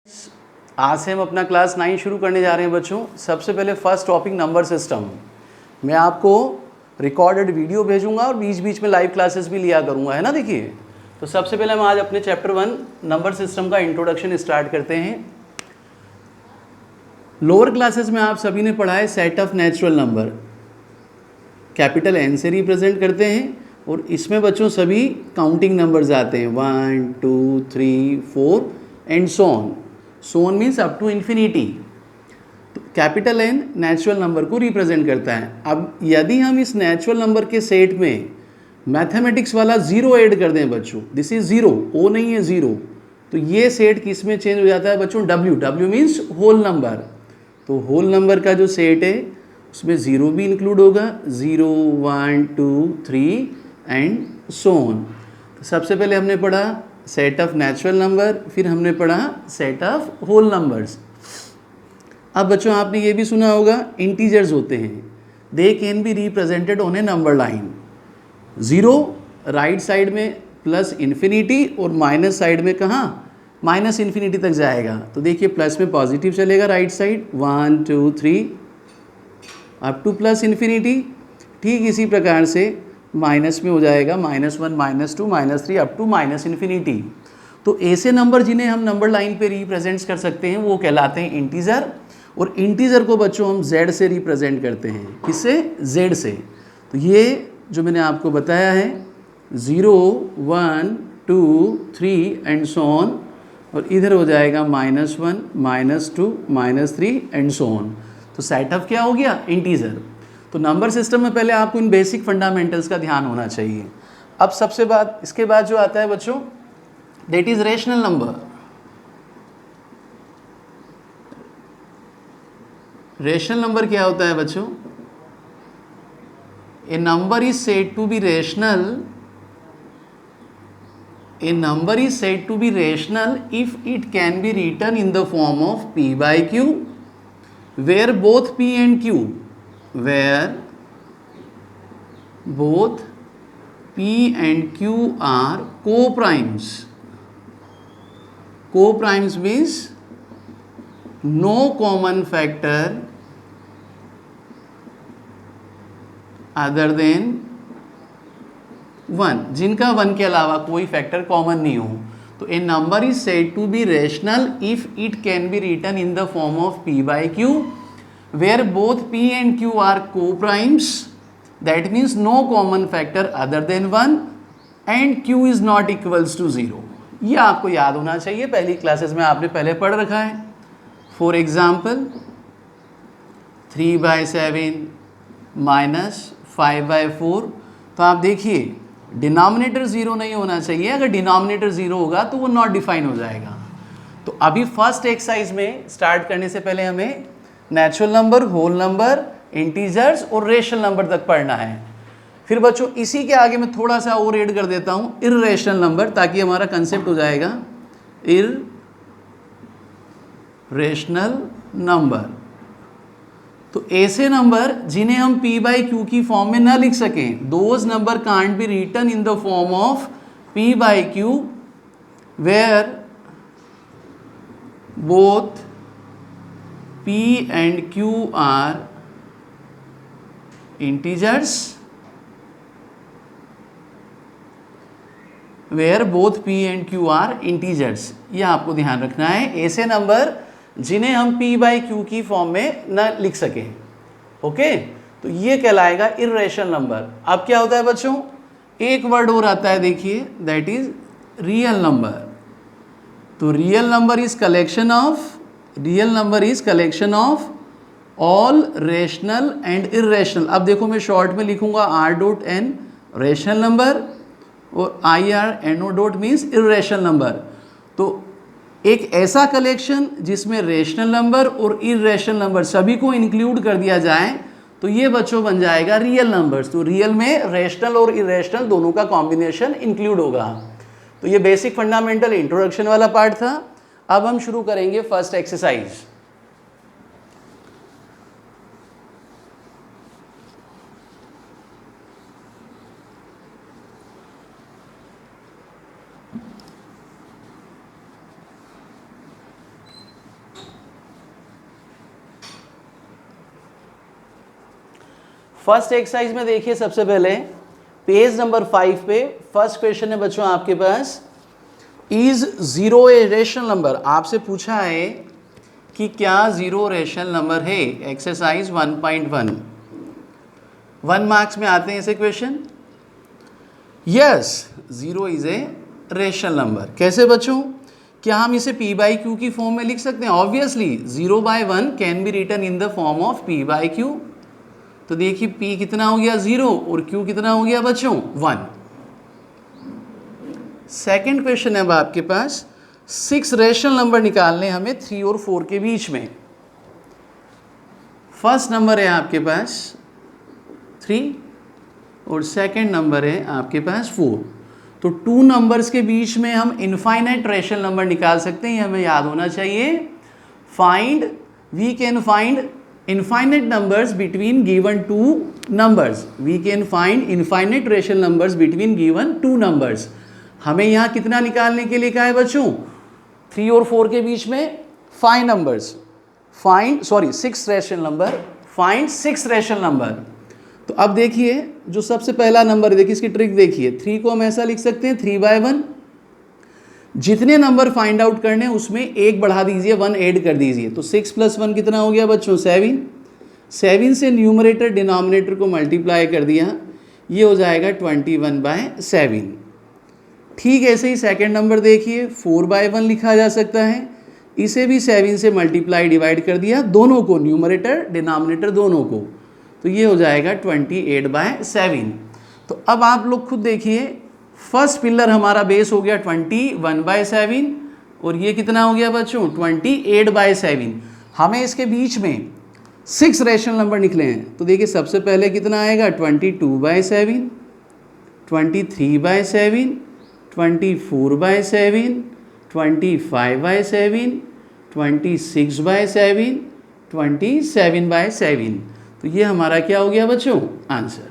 आज से हम अपना क्लास 9 शुरू करने जा रहे हैं बच्चों। सबसे पहले फर्स्ट टॉपिक नंबर सिस्टम। मैं आपको रिकॉर्डेड वीडियो भेजूंगा और बीच बीच में लाइव क्लासेस भी लिया करूंगा, है ना। देखिए, तो सबसे पहले हम आज अपने चैप्टर 1 नंबर सिस्टम का इंट्रोडक्शन स्टार्ट करते हैं। लोअर क्लासेस में आप सभी ने पढ़ा है set of natural number, capital N से रिप्रेजेंट करते हैं और इसमें बच्चों सभी काउंटिंग नंबर्स आते हैं 1 2 3 4 and so on. So on means up to infinity. तो कैपिटल एन नेचुरल नंबर को रिप्रेजेंट करता है। अब यदि हम इस नेचुरल नंबर के सेट में मैथमेटिक्स वाला जीरो ऐड कर दें बच्चों, दिस इज जीरो, ओ नहीं है जीरो, तो ये सेट किस में चेंज हो जाता है बच्चों? W. W means whole number. तो होल नंबर का जो सेट है उसमें ज़ीरो भी इंक्लूड होगा, 0 1 2 3 एंड सो ऑन। तो सबसे पहले हमने पढ़ा सेट ऑफ नेचुरल नंबर, फिर हमने पढ़ा सेट ऑफ होल नंबर्स। अब बच्चों आपने ये भी सुना होगा इंटीजर्स होते हैं, they can be represented on A number line. Zero right side में प्लस इन्फिनिटी और माइनस साइड में कहाँ? माइनस इन्फिनिटी तक जाएगा। तो देखिए प्लस में पॉजिटिव चलेगा right side 1 2 3 up two plus infinity. ठीक इसी प्रकार से माइनस में हो जाएगा -1 -2 -3 अप टू माइनस इन्फिनिटी। तो ऐसे नंबर जिन्हें हम नंबर लाइन पे रिप्रेजेंट कर सकते हैं वो कहलाते हैं इंटीजर। और इंटीजर को बच्चों हम जेड से रिप्रेजेंट करते हैं। किससे? जेड से। तो ये जो मैंने आपको बताया है 0 1 2 3 एंड सो ऑन, और इधर हो जाएगा -1 -2 -3 एंड सो ऑन। तो सेट ऑफ क्या हो गया? इंटीजर। तो नंबर सिस्टम में पहले आपको इन बेसिक फंडामेंटल्स का ध्यान होना चाहिए। अब सबसे बाद इसके बाद जो आता है बच्चों, that is rational number. Rational number क्या होता है बच्चों? A number is said to be rational, a number is said to be rational if it can be written in the form of p by q, where both p and q are co-primes. Co-primes means no common factor other than 1, जिनका 1 के अलावा कोई factor common नहीं हो। तो a number is said to be rational if it can be written in the form of p by q, where both p and q are coprimes, that means no common factor other than 1 and q is not equals to 0। ये आपको याद होना चाहिए, पहली classes में आपने पहले पढ़ रखा है। For example 3/7 -5/4। तो आप देखिए डिनोमिनेटर ज़ीरो नहीं होना चाहिए। अगर डिनोमिनेटर ज़ीरो होगा तो वो नॉट डिफाइन हो जाएगा। तो अभी फर्स्ट एक्सरसाइज में स्टार्ट करने से पहले हमें natural number, whole number, integers और रेशनल नंबर तक पढ़ना है। फिर बच्चों इसी के आगे मैं थोड़ा सा और ऐड कर देता हूँ इर्रेशनल नंबर, ताकि हमारा कंसेप्ट हो जाएगा इर्रेशनल नंबर। तो ऐसे नंबर जिन्हें हम p बाई क्यू की फॉर्म में ना लिख सकें, those number can't be written in the form of p by q, where both p and q are integers, where both p and q are integers. यह आपको ध्यान रखना है, ऐसे नंबर जिन्हें हम p बाई क्यू की फॉर्म में न लिख सकें। ओके, तो ये कहलाएगा इर्रेशनल नंबर। अब क्या होता है बच्चों? एक वर्ड और आता है, देखिए, दैट इज रियल नंबर। तो real number is collection of all rational and irrational. अब देखो मैं शॉर्ट में लिखूंगा R.N रेशनल नंबर और IRNO मीन्स इर्रेशनल नंबर। तो एक ऐसा कलेक्शन जिसमें रेशनल नंबर और इर्रेशनल नंबर सभी को इंक्लूड कर दिया जाए तो ये बच्चों बन जाएगा रियल नंबर्स। तो रियल में रेशनल और इर्रेशनल दोनों का कॉम्बिनेशन इंक्लूड होगा। तो ये बेसिक फंडामेंटल इंट्रोडक्शन वाला पार्ट था। अब हम शुरू करेंगे फर्स्ट एक्सरसाइज। फर्स्ट एक्सरसाइज में देखिए सबसे पहले पेज नंबर 5 पे फर्स्ट क्वेश्चन है बच्चों आपके पास, is zero a rational number. आपसे पूछा है कि क्या जीरो रेशनल नंबर है। एक्सरसाइज 1.1 1 मार्क्स में आते हैं ऐसे question. Yes, zero is a rational number. कैसे बच्चों, क्या हम इसे p बाई क्यू की फॉर्म में लिख सकते हैं? Obviously 0/1 can be written in the form of p by Q. तो देखिए p कितना हो गया 0 और q कितना हो गया बच्चों 1। सेकंड क्वेश्चन है अब आपके पास, 6 रेशनल नंबर निकालने हमें 3 और 4 के बीच में। फर्स्ट नंबर है आपके पास 3 और सेकंड नंबर है आपके पास 4। तो 2 नंबर्स के बीच में हम इनफाइनाइट रेशनल नंबर निकाल सकते हैं, ये हमें याद होना चाहिए। We can find infinite numbers between given 2 numbers. We can find infinite rational numbers between given 2 numbers. हमें यहाँ कितना निकालने के लिए कहा है बच्चों? 3 और 4 के बीच में 5 numbers. 6 rational number. Find 6 rational number. तो अब देखिए जो सबसे पहला नंबर है, देखिए इसकी ट्रिक देखिए। 3 को हम ऐसा लिख सकते हैं 3/1। जितने नंबर फाइंड आउट करने उसमें एक बढ़ा दीजिए, 1 ऐड कर दीजिए। तो 6 + 1 कितना हो गया बच्चों 7। 7 से न्यूमरेटर डिनोमिनेटर को मल्टीप्लाई कर दिया, ये हो जाएगा 21/7। ठीक ऐसे ही सेकंड नंबर देखिए 4/1 लिखा जा सकता है। इसे भी 7 से मल्टीप्लाई डिवाइड कर दिया, दोनों को, न्यूमरेटर डिनोमिनेटर दोनों को, तो ये हो जाएगा 28/7। तो अब आप लोग खुद देखिए, फर्स्ट पिलर हमारा बेस हो गया 21/7 और ये कितना हो गया बच्चों 28/7। हमें इसके बीच में 6 रेशनल नंबर निकले हैं। तो देखिए सबसे पहले कितना आएगा 22/7, 23/7, 24/7, 25/7, 26/7, 27/7। तो ये हमारा क्या हो गया बच्चों आंसर।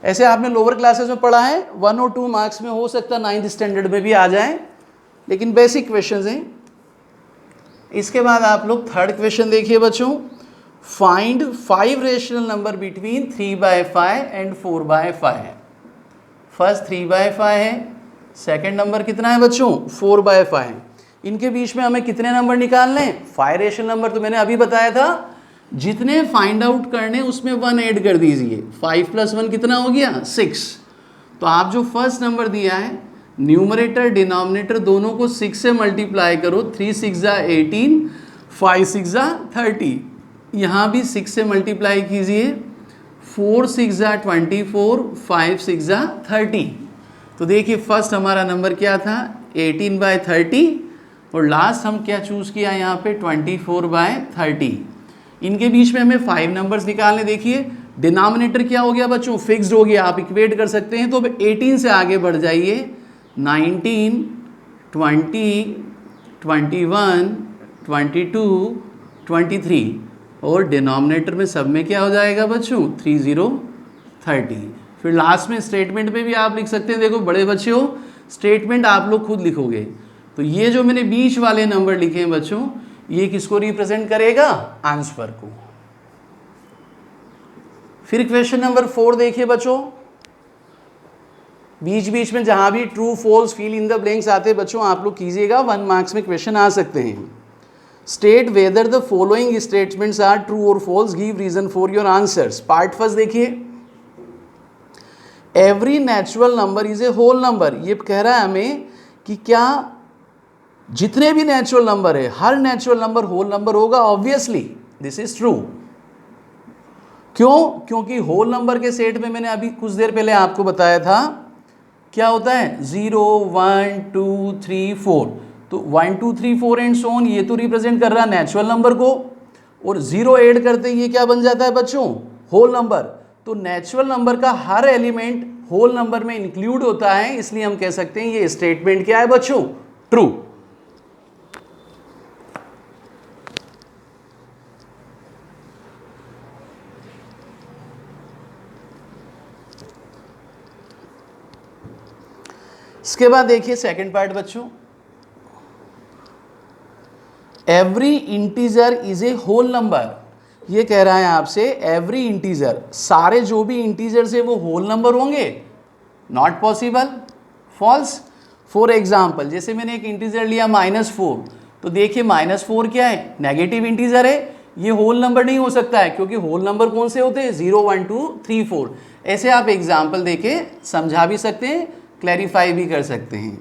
ऐसे आपने लोअर क्लासेस में पढ़ा है, 1 और 2 मार्क्स में हो सकता है 9th स्टैंडर्ड में भी आ जाए, लेकिन बेसिक क्वेश्चंस हैं। इसके बाद आप लोग थर्ड क्वेश्चन देखिए बच्चों, find 5 rational number between 3/5 and 4/5। First 3/5 है, सेकंड नंबर कितना है बच्चों 4/5। इनके बीच में हमें कितने नंबर निकालने हैं? 5 रेशनल नंबर। तो मैंने अभी बताया था जितने फाइंड आउट करने उसमें 1 ऐड कर दीजिए। 5 + 1 कितना हो गया 6। तो आप जो फर्स्ट नंबर दिया है, न्यूमरेटर डिनोमिनेटर दोनों को 6 से मल्टीप्लाई करो। 3 × 6 = 18, 5 × 6 = 30। यहाँ भी 6 से मल्टीप्लाई कीजिए। 4 × 6 = 24, 5 × 6 = 30। तो देखिए फर्स्ट हमारा नंबर क्या था 18/30 और लास्ट हम क्या चूज़ किया यहाँ पे 24/30। इनके बीच में हमें 5 नंबर्स निकालने। देखिए डिनोमिनेटर क्या हो गया बच्चों फिक्स्ड हो गया, आप इक्वेट कर सकते हैं। तो अब 18 से आगे बढ़ जाइए, 19, 20, 21, 22, 23 और डिनोमिनेटर में सब में क्या हो जाएगा बच्चों 30, 30। फिर लास्ट में स्टेटमेंट पे भी आप लिख सकते हैं। देखो बड़े बच्चे हो, स्टेटमेंट आप लोग खुद लिखोगे। तो ये जो मैंने बीच वाले नंबर लिखे हैं बच्चों, ये किसको रिप्रेजेंट करेगा? आंसर को। फिर क्वेश्चन नंबर 4 देखिए बच्चों, बीच बीच में जहां भी true false fill in the blanks आते हैं बच्चों आप लोग कीजिएगा, 1 मार्क्स में क्वेश्चन आ सकते हैं। State whether the following statements are true और false, give reason for your answers. Part first देखिए, every natural number is a whole number. ये कह रहा है हमें कि क्या जितने भी नेचुरल नंबर है हर नेचुरल नंबर होल नंबर होगा। Obviously this is true. क्यों? क्योंकि होल नंबर के सेट में मैंने अभी कुछ देर पहले आपको बताया था क्या होता है 0, 1, 2, 3, 4। तो 1, 2, 3, 4 एंड सो ऑन, ये तो रिप्रेजेंट कर रहा है नेचुरल नंबर को, और 0 ऐड करते ये क्या बन जाता है बच्चों होल नंबर। तो नेचुरल नंबर का हर एलिमेंट होल नंबर में इंक्लूड होता है, इसलिए हम कह सकते हैं ये स्टेटमेंट क्या है बच्चों ट्रू। इसके बाद देखिए सेकंड पार्ट बच्चों, every integer is a whole number. ये कह रहा है आपसे एवरी इंटीजर, सारे जो भी इंटीजर्स है वो होल नंबर होंगे, not possible, false. For example जैसे मैंने एक इंटीजर लिया -4, तो देखिए -4 क्या है, नेगेटिव इंटीजर है, ये होल नंबर नहीं हो सकता है, क्योंकि होल नंबर कौन से होते हैं, 0 1 2 3 4। ऐसे आप एग्जाम्पल देके समझा भी सकते हैं, क्लैरिफाई भी कर सकते हैं।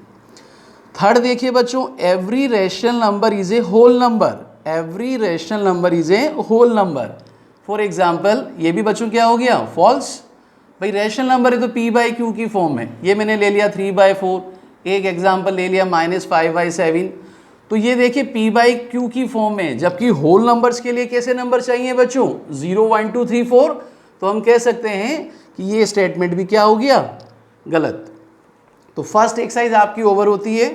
थर्ड देखिए बच्चों, every rational number is a whole number, every rational number is a whole number. For example ये भी बच्चों क्या हो गया, फॉल्स। भाई रेशनल नंबर है तो p/q की फॉर्म में, ये मैंने ले लिया 3/4, एक एग्जाम्पल ले लिया -5/7। तो ये देखिए p/q की फॉर्म में, जबकि होल नंबर्स के लिए कैसे नंबर चाहिए बच्चों, 0 1 2 3 4। तो हम कह सकते हैं कि ये स्टेटमेंट भी क्या हो गया, गलत। तो फर्स्ट एक्सरसाइज आपकी ओवर होती है।